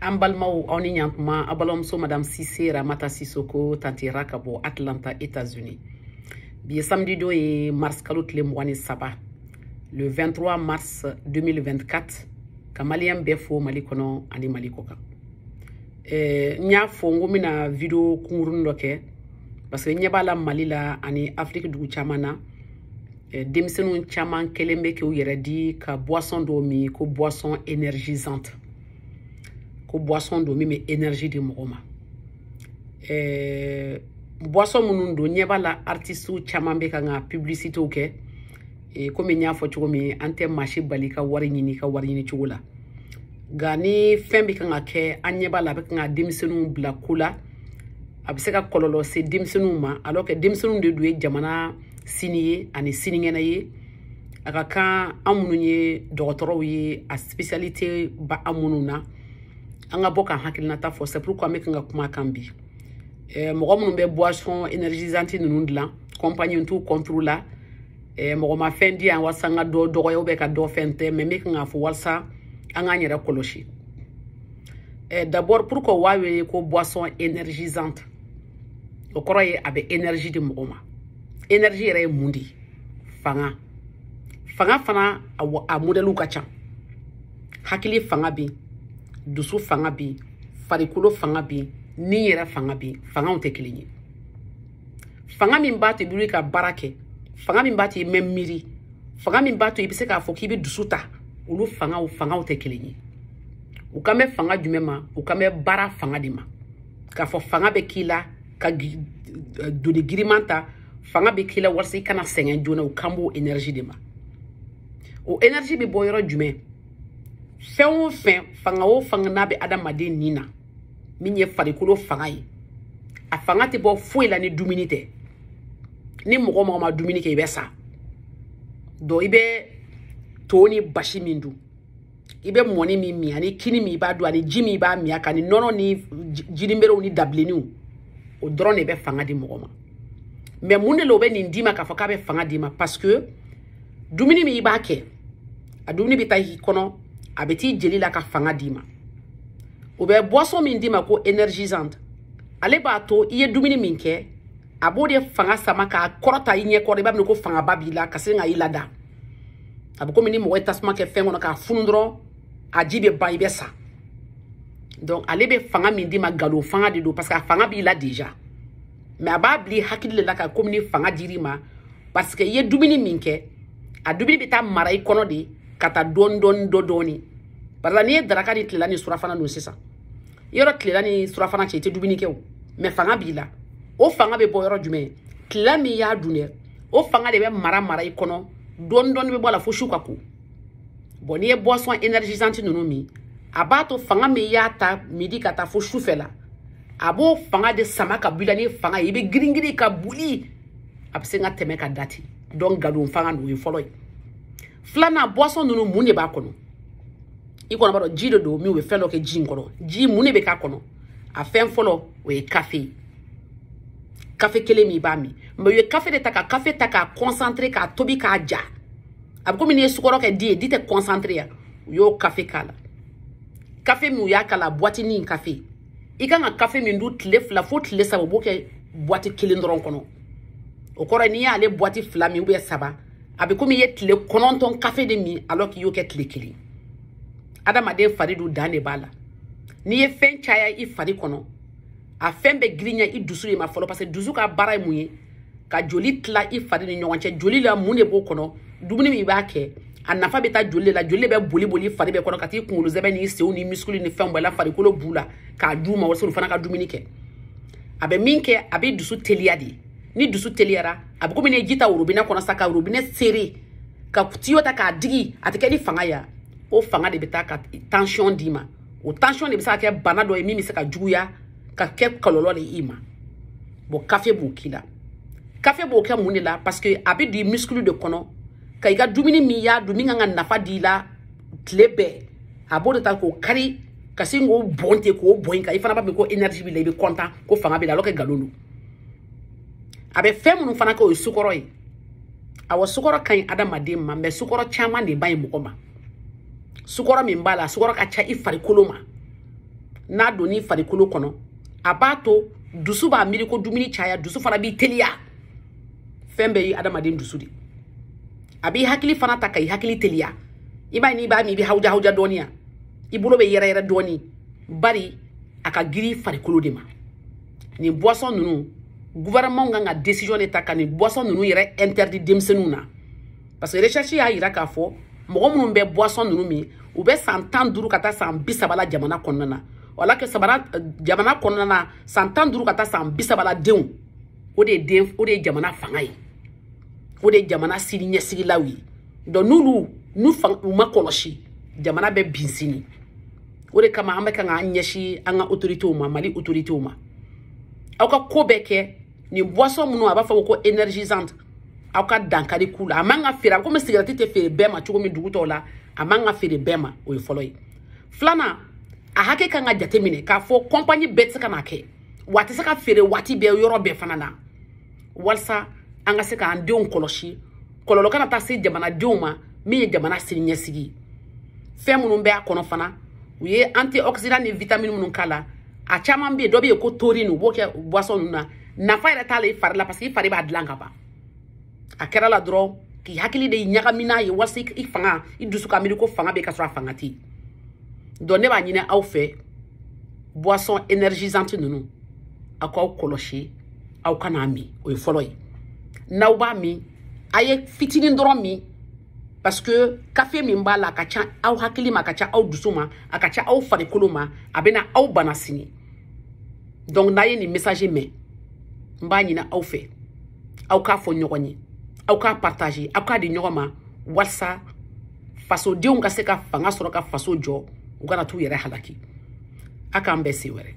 Ambalmao oni nyantuma abalomso Madame Cissé Ramata Sissoko tanti rakabo Atlanta États-Unis. Bien samedi do et mars kalot le mois saba. Le 23 mars 2024 kamalien befo malikono ani malikoka. Nya fongo mina video kungurundo ke parce que nyaba la malila ani Afrique du chamana demisenu chaman kelembe ke uyere di ka boisson do mi ko boisson énergisante. Ko boisson do mi me énergie de mogoma. Boisson munundo nyeba la artiste chaman be ka nga publicité oke comme nya fo chugomi ante marché balika wari nyini ka wari nyini chugula. Gani fembi ka nga ke anyeba la be ka nga demisenu bla kula abiseka kololo se demisenu ma alors que demisenu de doué jamana signé ani siningena ye aka kan amununye docteur ye a spécialité ba amununa anga boka hakilina ta fo c'est pourquoi me kanga kuma kambi mogo mun be boisson énergisante nunu ndla compagnie tout contrôle mogo ma fendi an wasanga do yo be ka do fente me me kanga fo walsa anga nyera koloshi d'abord pourquoi wawe ko boisson énergisante o koroye abe énergie de mogo ma énergie re mundi fanga fana a modelu kacha hakili fanga bi dusu fanga bi farikulo fanga bi ni yera fanga bi fanga on te kelinye fanga min batu biru ka barake fanga min batu memiri fanga min batu ibise ka fo kibi dusu ta ulu fanga on te kelinye u kame fanga jumema u kame bara fanga dima ka fo fanga be kila ka do de girimanta fanga be kila warsi kana sengen jona u kambo énergie dima o énergie be boyoro jume fen fanga o fanga na be adamade nina minye farikulo fanga yi a fanga te bo foi la ni duminite ni mogo ma duminike ibe sa do ibe toni bashi mindu ibe moni mi ani kini mi ba do ani jimi ba mi aka ni nono ni jirimbero ni dableniu o drone be fanga di mogo ma mais munde lo be ni ndima ka foka be fanga dima parce que dumini mi ba ke a dumini bi tayi kono abeti jeli la ka fanga dima o be boisson min dima ko énergisante ale ba to iye dumini min ke abode fanga sama ka korota inye ko ba ko fanga babila ka senga ilada abko mini mo etasma ke fengo na ka fundro ajibe ba ibesa donc ale be fanga min dima galo fanga de do parce que fanga bi la déjà mais ababli hakile la ka komni fanga dirima parce que iye dumini min ke a dumini bita marai kono de kata dodoni parce que ni daraka ni tlela ni surafana no sisa yoro tlela ni surafana chete dubini ke me fanga bila o fanga be boyoro jume tlela mi ya dune o fanga de be mara ikono don be bola fo shuka ko boni e boisson énergisante no mi abato fanga mi ya ta midi kata fo shufela abo fanga de samaka bila ni fanga ibe gringiri ka buli absenga temeka dati donc gado fanga no follow flana boisson no mune ba kono iko na bado jido do mi we felo ke ji nkono ji mune be ka kono a fen follow we café kele mi ba mi me we café de taka café taka concentré ka tobi ka ja abko mi ne sukoro ke di te concentré ya yo café kala café mi ya kala boîte ni café ika nga café mi ndu tle fla fo tle sabo boke boîte kilindron kono o koro ni ya le boîte fla mi be saba abe komi yet le kononton café de mi alors qu'il y a le kili adama de faridu dane bala ni ye fen chaya i fari kono a fen be grinya i dusuri ma folo parce que dusu ka bara muye ka joli tla i fari ni nyonche joli la mune bo kono dubuni mi ba ke anafa beta joli la joli be boli fari be kono kati kungulu zebe ni sewu ni muscle ni fen bala fari kolo bula ka duma wasu fana ka dumini ke abe minke abe dusu teliadi ni dusu teliara abe ko mine jita urubina kono saka urubina sere ka kutiyota ka digi atike ni fanga ya o fanga de beta ka tension dima o tension de bisa ke bana do emi mi se ka juya ka ke kololo le ima bo café bo kila café bo ke munila parce que abe du muscle de kono ka iga dumini mi ya duminga nga nafa dila tlebe abode ta ko kari kasingo bonte ko boinka ifana ba mi ko énergie bi le be content ko fanga bi la loke galolo abe femu fana ko sukoro yi awo sukoro kan adamade ma me sukoro chama de bayi mukoma sukoro mi mbala sukoro ka cha ifari koloma n'a doni farikolo kono a b'a to dusu b'a miiri ko dumuni caya dusu fana b'i teliya fɛn bɛɛ ye adamaden dusu de a b'i hakili fana ta ka i hakili teliya i b'a ye n'i b'a min i bɛ hawuja dɔɔni ya i bolo bɛ yɛrɛ dɔɔni bari a ka giri farikolo de ma nin boisson ninnu gouvernement kan ka décision de ta ka nin boisson ninnu yɛrɛ interdit denmisɛnninw na parce que recherche y'a yira k'a fɔ mɔgɔ minnu bɛ boisson ninnu min u bɛ san 15 ka taa san 30 la jamana kɔnɔna na wala que jamana kɔnɔna na san 15 ka taa san 30 la denw o de ye jamana fanga ye o de ye jamana sini ɲɛsigilaw ye donc n'u ma kɔlɔsi jamana bɛ bin sini o de kama an bɛ kan k'an ɲɛsin an ka autoritéw ma Mali autoritéw ma aw ka ko bɛɛ kɛ nin boisson minnu a b'a fɔ ko énergisante aw ka dankari k'u la a man ka feere a komi cigarette tɛ feere bɛɛ ma cogo min dugu tɔw la a man ka feere bɛɛ ma o ye fɔlɔ ye filanan a hakɛ kan ka jateminɛ k'a fɔ compagnie bɛɛ tɛ se ka n'a kɛ wa a tɛ se ka feere waati bɛɛ yɔrɔ bɛɛ fana na walasa an ka se k'an denw kɔlɔsi kɔlɔlɔ kana taa se jamanadenw ma min ye jamana sini ɲɛsigi fɛn minnu bɛ a kɔnɔ fana u ye antioxydant ni vitamine minnu k'a la a caman bɛ yen dɔ bɛ yen ko taurine u b'o kɛ boisson ninnu na nafa yɛrɛ t'a la i fari la parce que i fari b'a dilan ka ban a kɛra la dɔrɔn k'i hakili de ɲagami n'a ye walasa i fanga i dusu ka miiri ko fanga bɛ ka sɔrɔ a fanga tɛ yen donc ne b'a ɲini aw fɛ boisson énergisante ninnu aw k'aw kɔlɔsi aw kana min o ye fɔlɔ ye n'aw b'a min a ye fitinin dɔrɔn min parce que café min b'a la a ka ca aw hakili ma a ka ca aw dusu ma a ka ca aw farikolo ma a bɛna aw bana sini donc n'a ye nin message mɛn n b'a ɲini aw fɛ aw k'a fɔ ɲɔgɔn ye aw k'a partager aw k'a di ɲɔgɔn ma walasa fasodenw ka se ka fanga sɔrɔ ka faso jɔ u kana t'u yɛrɛ halaki a k'an bɛɛ se wɛrɛ